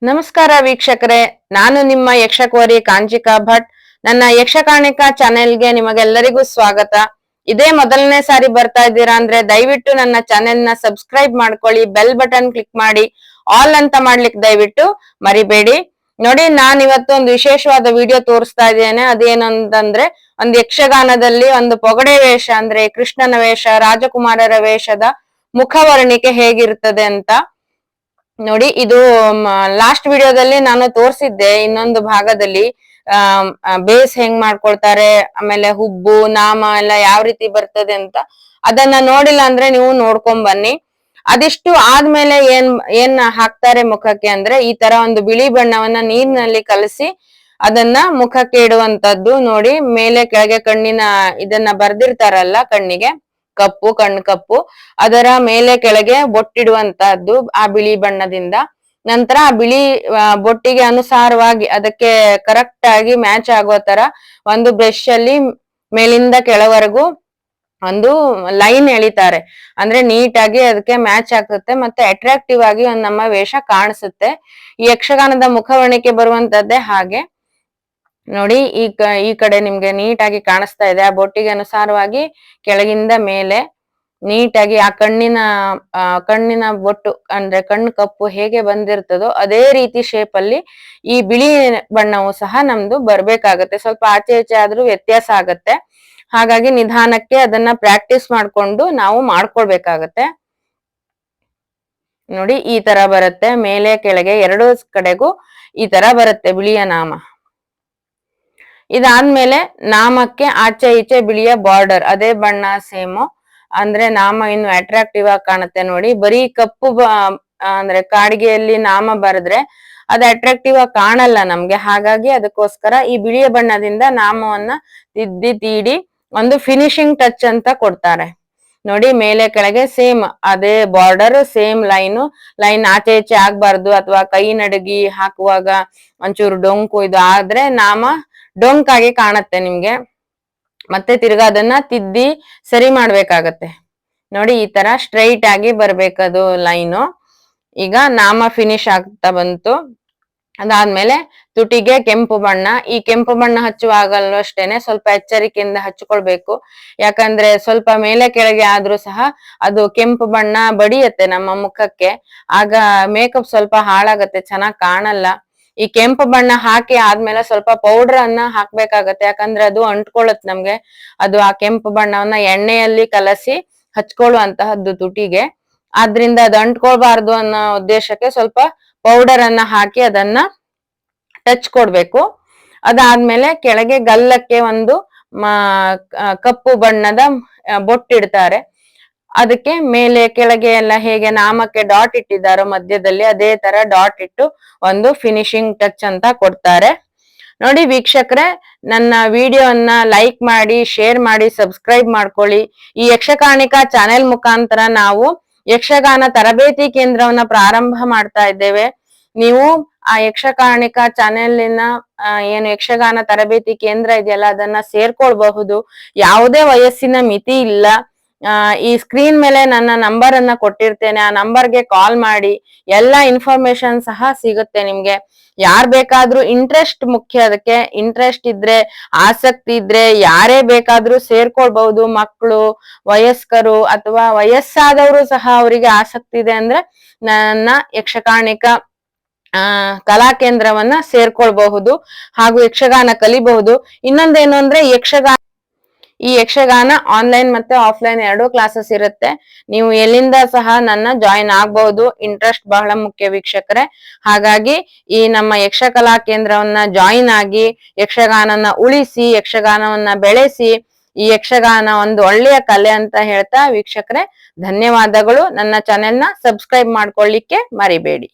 ನಮಸ್ಕಾರ ವೀಕ್ಷಕರೇ, ನಾನು ನಿಮ್ಮ ಯಕ್ಷಕೋರಿ ಕಾಂಚಿಕಾ ಭಟ್. ನನ್ನ ಯಕ್ಷಕಾಣಿಕಾ ಚಾನೆಲ್ಗೆ ನಿಮಗೆಲ್ಲರಿಗೂ ಸ್ವಾಗತ. ಇದೇ ಮೊದಲನೇ ಸಾರಿ ಬರ್ತಾ ಇದ್ದೀರಾ ಅಂದ್ರೆ ದಯವಿಟ್ಟು ನನ್ನ ಚಾನೆಲ್ ನ ಸಬ್ಸ್ಕ್ರೈಬ್ ಮಾಡ್ಕೊಳ್ಳಿ, ಬೆಲ್ ಬಟನ್ ಕ್ಲಿಕ್ ಮಾಡಿ, ಆಲ್ ಅಂತ ಮಾಡ್ಲಿಕ್ಕೆ ದಯವಿಟ್ಟು ಮರಿಬೇಡಿ. ನೋಡಿ, ನಾನ್ ಇವತ್ತು ಒಂದು ವಿಶೇಷವಾದ ವಿಡಿಯೋ ತೋರಿಸ್ತಾ ಇದ್ದೇನೆ. ಅದೇನು ಅಂತಂದ್ರೆ, ಒಂದು ಯಕ್ಷಗಾನದಲ್ಲಿ ಒಂದು ಪೊಗಡೆ ವೇಷ ಅಂದ್ರೆ ಕೃಷ್ಣನ ವೇಷ, ರಾಜಕುಮಾರರ ವೇಷದ ಮುಖವರ್ಣಿಕೆ ಹೇಗಿರ್ತದೆ ಅಂತ ನೋಡಿ. ಇದು ಲಾಸ್ಟ್ ವಿಡಿಯೋದಲ್ಲಿ ನಾನು ತೋರಿಸಿದ್ದೆ. ಇನ್ನೊಂದು ಭಾಗದಲ್ಲಿ ಬೇಸ್ ಹೆಂಗ್ ಮಾಡ್ಕೊಳ್ತಾರೆ, ಆಮೇಲೆ ಹುಬ್ಬು ನಾಮ ಎಲ್ಲ ಯಾವ ರೀತಿ ಬರ್ತದೆ ಅಂತ ಅದನ್ನ ನೋಡಿಲ್ಲ ಅಂದ್ರೆ ನೀವು ನೋಡ್ಕೊಂಡ್ ಬನ್ನಿ. ಅದಿಷ್ಟು ಆದ್ಮೇಲೆ ಏನ್ ಹಾಕ್ತಾರೆ ಮುಖಕ್ಕೆ ಅಂದ್ರೆ, ಈ ತರ ಒಂದು ಬಿಳಿ ಬಣ್ಣವನ್ನ ನೀರಿನಲ್ಲಿ ಕಲಸಿ ಅದನ್ನ ಮುಖಕ್ಕೆ ಇಡುವಂತದ್ದು. ನೋಡಿ, ಮೇಲೆ ಕೆಳಗೆ ಕಣ್ಣಿನ ಇದನ್ನ ಬರ್ದಿರ್ತಾರಲ್ಲ, ಕಣ್ಣಿಗೆ ಕಪ್ಪು, ಕಣ್ಣು ಕಪ್ಪು, ಅದರ ಮೇಲೆ ಕೆಳಗೆ ಬೊಟ್ಟಿಡುವಂತಹದ್ದು ಆ ಬಿಳಿ ಬಣ್ಣದಿಂದ. ನಂತರ ಆ ಬಿಳಿ ಬೊಟ್ಟಿಗೆ ಅನುಸಾರವಾಗಿ ಅದಕ್ಕೆ ಕರೆಕ್ಟ್ ಆಗಿ ಮ್ಯಾಚ್ ಆಗೋ ತರ ಒಂದು ಬ್ರಷ್ ಅಲ್ಲಿ ಮೇಲಿಂದ ಕೆಳವರೆಗೂ ಒಂದು ಲೈನ್ ಎಳಿತಾರೆ. ಅಂದ್ರೆ ನೀಟಾಗಿ ಅದಕ್ಕೆ ಮ್ಯಾಚ್ ಆಗುತ್ತೆ, ಮತ್ತೆ ಅಟ್ರಾಕ್ಟಿವ್ ಆಗಿ ಒಂದು ನಮ್ಮ ವೇಷ ಕಾಣಿಸುತ್ತೆ. ಈ ಯಕ್ಷಗಾನದ ಮುಖವರ್ಣಿಕೆ ಬರುವಂತದ್ದೇ ಹಾಗೆ. ನೋಡಿ, ಈ ಕಡೆ ನಿಮ್ಗೆ ನೀಟಾಗಿ ಕಾಣಿಸ್ತಾ ಇದೆ. ಆ ಬೊಟ್ಟಿಗೆ ಅನುಸಾರವಾಗಿ ಕೆಳಗಿಂದ ಮೇಲೆ ನೀಟಾಗಿ ಆ ಕಣ್ಣಿನ ಬೊಟ್ಟು ಅಂದ್ರೆ ಕಣ್ಣು ಕಪ್ಪು ಹೇಗೆ ಬಂದಿರ್ತದೋ ಅದೇ ರೀತಿ ಶೇಪ್ ಅಲ್ಲಿ ಈ ಬಿಳಿ ಬಣ್ಣವು ಸಹ ನಮ್ದು ಬರ್ಬೇಕಾಗತ್ತೆ. ಸ್ವಲ್ಪ ಆಚೆ ಈಚೆ ಆದ್ರೂ ವ್ಯತ್ಯಾಸ ಆಗತ್ತೆ. ಹಾಗಾಗಿ ನಿಧಾನಕ್ಕೆ ಅದನ್ನ ಪ್ರಾಕ್ಟೀಸ್ ಮಾಡ್ಕೊಂಡು ನಾವು ಮಾಡ್ಕೊಳ್ಬೇಕಾಗತ್ತೆ. ನೋಡಿ, ಈ ತರ ಬರುತ್ತೆ. ಮೇಲೆ ಕೆಳಗೆ ಎರಡು ಕಡೆಗೂ ಈ ತರ ಬರುತ್ತೆ ಬಿಳಿಯ ನಾಮ. ಇದಾದ್ಮೇಲೆ ನಾಮಕ್ಕೆ ಆಚೆ ಈಚೆ ಬಿಳಿಯ ಬಾರ್ಡರ್, ಅದೇ ಬಣ್ಣ ಸೇಮು. ಅಂದ್ರೆ ನಾಮ ಇನ್ನು ಅಟ್ರಾಕ್ಟಿವ್ ಆಗಿ ಕಾಣುತ್ತೆ. ನೋಡಿ, ಬರೀ ಕಪ್ಪು ಅಂದ್ರೆ ಕಾಡಿಗೆಯಲ್ಲಿ ನಾಮ ಬರೆದ್ರೆ ಅದು ಅಟ್ರಾಕ್ಟಿವ್ ಆಗಿ ಕಾಣಲ್ಲ ನಮ್ಗೆ. ಹಾಗಾಗಿ ಅದಕ್ಕೋಸ್ಕರ ಈ ಬಿಳಿಯ ಬಣ್ಣದಿಂದ ನಾಮವನ್ನ ತಿದ್ದಿ ತೀಡಿ ಒಂದು ಫಿನಿಶಿಂಗ್ ಟಚ್ ಅಂತ ಕೊಡ್ತಾರೆ. ನೋಡಿ, ಮೇಲೆ ಕೆಳಗೆ ಸೇಮ್ ಅದೇ ಬಾರ್ಡರ್, ಸೇಮ್ ಲೈನ್ ಆಚೆ ಈಚೆ ಆಗ್ಬಾರ್ದು. ಅಥವಾ ಕೈ ನಡಗಿ ಹಾಕುವಾಗ ಒಂಚೂರು ಡೊಂಕು ಇದು ಆದ್ರೆ ನಾಮ ಡೊಂಕಾಗಿ ಕಾಣತ್ತೆ ನಿಮ್ಗೆ. ಮತ್ತೆ ತಿರ್ಗಾ ಅದನ್ನ ತಿದ್ದಿ ಸರಿ ಮಾಡ್ಬೇಕಾಗತ್ತೆ. ನೋಡಿ, ಈ ತರ ಸ್ಟ್ರೈಟ್ ಆಗಿ ಬರ್ಬೇಕದು ಲೈನು. ಈಗ ನಾಮ ಫಿನಿಶ್ ಆಗ್ತಾ ಬಂತು. ಅದಾದ್ಮೇಲೆ ತುಟಿಗೆ ಕೆಂಪು ಬಣ್ಣ. ಈ ಕೆಂಪು ಬಣ್ಣ ಹಚ್ಚುವಾಗಲೂ ಅಷ್ಟೇನೆ ಸ್ವಲ್ಪ ಎಚ್ಚರಿಕೆಯಿಂದ ಹಚ್ಕೊಳ್ಬೇಕು. ಯಾಕಂದ್ರೆ ಸ್ವಲ್ಪ ಮೇಲೆ ಕೆಳಗೆ ಆದ್ರೂ ಸಹ ಅದು ಕೆಂಪು ಬಣ್ಣ ಬಡಿಯತ್ತೆ ನಮ್ಮ ಮುಖಕ್ಕೆ. ಆಗ ಮೇಕಪ್ ಸ್ವಲ್ಪ ಹಾಳಾಗತ್ತೆ, ಚೆನ್ನಾಗ್ ಕಾಣಲ್ಲ. ಈ ಕೆಂಪು ಬಣ್ಣ ಹಾಕಿ ಆದ್ಮೇಲೆ ಸ್ವಲ್ಪ ಪೌಡರ್ ಅನ್ನ ಹಾಕ್ಬೇಕಾಗತ್ತೆ. ಯಾಕಂದ್ರೆ ಅದು ಅಂಟ್ಕೊಳ್ಳುತ್ತೆ ನಮ್ಗೆ. ಅದು ಆ ಕೆಂಪು ಬಣ್ಣವನ್ನ ಎಣ್ಣೆಯಲ್ಲಿ ಕಲಸಿ ಹಚ್ಕೊಳ್ಳುವಂತಹದ್ದು ತುಟಿಗೆ. ಆದ್ರಿಂದ ಅದು ಅಂಟ್ಕೊಳ್ಬಾರ್ದು ಅನ್ನೋ ಉದ್ದೇಶಕ್ಕೆ ಸ್ವಲ್ಪ ಪೌಡರ್ ಅನ್ನ ಹಾಕಿ ಅದನ್ನ ಟಚ್ ಕೊಡ್ಬೇಕು. ಅದಾದ್ಮೇಲೆ ಕೆಳಗೆ ಗಲ್ಲಕ್ಕೆ ಒಂದು ಕಪ್ಪು ಬಣ್ಣದ ಬೊಟ್ಟಿಡ್ತಾರೆ. ಅದಕ್ಕೆ ಮೇಲೆ ಕೆಳಗೆ ಎಲ್ಲ ಹೇಗೆ ನಾಮಕ್ಕೆ ಡಾಟ್ ಇಟ್ಟಿದ್ದಾರೋ ಮಧ್ಯದಲ್ಲಿ, ಅದೇ ತರ ಡಾಟ್ ಇಟ್ಟು ಒಂದು ಫಿನಿಶಿಂಗ್ ಟಚ್ ಅಂತ ಕೊಡ್ತಾರೆ. ನೋಡಿ ವೀಕ್ಷಕರೇ, ನನ್ನ ವಿಡಿಯೋವನ್ನ ಲೈಕ್ ಮಾಡಿ, ಶೇರ್ ಮಾಡಿ, ಸಬ್ಸ್ಕ್ರೈಬ್ ಮಾಡ್ಕೊಳ್ಳಿ. ಈ ಯಕ್ಷಕಾಣಿಕಾ ಚಾನೆಲ್ ಮುಖಾಂತರ ನಾವು ಯಕ್ಷಗಾನ ತರಬೇತಿ ಕೇಂದ್ರವನ್ನ ಪ್ರಾರಂಭ ಮಾಡ್ತಾ ಇದ್ದೇವೆ. ನೀವು ಆ ಯಕ್ಷಕಾಣಿಕಾ ಚಾನೆಲ್ನ ಏನು ಯಕ್ಷಗಾನ ತರಬೇತಿ ಕೇಂದ್ರ ಇದೆಯಲ್ಲ, ಅದನ್ನ ಸೇರ್ಕೊಳ್ಬಹುದು. ಯಾವುದೇ ವಯಸ್ಸಿನ ಮಿತಿ ಇಲ್ಲ. ಈ ಸ್ಕ್ರೀನ್ ಮೇಲೆ ನನ್ನ ನಂಬರ್ ಅನ್ನ ಕೊಟ್ಟಿರ್ತೇನೆ. ಆ ನಂಬರ್ಗೆ ಕಾಲ್ ಮಾಡಿ, ಎಲ್ಲಾ ಇನ್ಫಾರ್ಮೇಶನ್ ಸಹ ಸಿಗುತ್ತೆ ನಿಮ್ಗೆ. ಯಾರ್ ಬೇಕಾದ್ರೂ, ಇಂಟ್ರೆಸ್ಟ್ ಮುಖ್ಯ. ಅದಕ್ಕೆ ಇಂಟ್ರೆಸ್ಟ್ ಇದ್ರೆ, ಆಸಕ್ತಿ ಇದ್ರೆ ಯಾರೇ ಬೇಕಾದ್ರೂ ಸೇರ್ಕೊಳ್ಬಹುದು. ಮಕ್ಕಳು, ವಯಸ್ಕರು ಅಥವಾ ವಯಸ್ಸಾದವರು ಸಹ ಅವರಿಗೆ ಆಸಕ್ತಿ ಇದೆ ಅಂದ್ರೆ ನನ್ನ ಯಕ್ಷಕಾಣಿಕ ಕಲಾ ಕೇಂದ್ರವನ್ನ ಸೇರ್ಕೊಳ್ಬಹುದು ಹಾಗೂ ಯಕ್ಷಗಾನ ಕಲಿಬಹುದು. ಇನ್ನೊಂದೇನು ಅಂದ್ರೆ, ಈ ಯಕ್ಷಗಾನ ಆನ್ಲೈನ್ ಮತ್ತೆ ಆಫ್ಲೈನ್ 2 ಕ್ಲಾಸಸ್ ಇರುತ್ತೆ. ನೀವು ಎಲ್ಲಿಂದ ಸಹ ನನ್ನ ಜಾಯಿನ್ ಆಗ್ಬಹುದು. ಇಂಟ್ರೆಸ್ಟ್ ಬಹಳ ಮುಖ್ಯ ವೀಕ್ಷಕರೇ. ಹಾಗಾಗಿ ಈ ನಮ್ಮ ಯಕ್ಷಕಲಾ ಕೇಂದ್ರವನ್ನ ಜಾಯಿನ್ ಆಗಿ ಯಕ್ಷಗಾನನ ಉಳಿಸಿ, ಯಕ್ಷಗಾನವನ್ನ ಬೆಳೆಸಿ. ಈ ಯಕ್ಷಗಾನ ಒಂದು ಒಳ್ಳೆಯ ಕಲೆ ಅಂತ ಹೇಳ್ತಾ ವೀಕ್ಷಕರೇ, ಧನ್ಯವಾದಗಳು. ನನ್ನ ಚಾನೆಲ್ನ ಸಬ್ಸ್ಕ್ರೈಬ್ ಮಾಡ್ಕೊಳ್ಳಿಕ್ಕೆ ಮರಿಬೇಡಿ.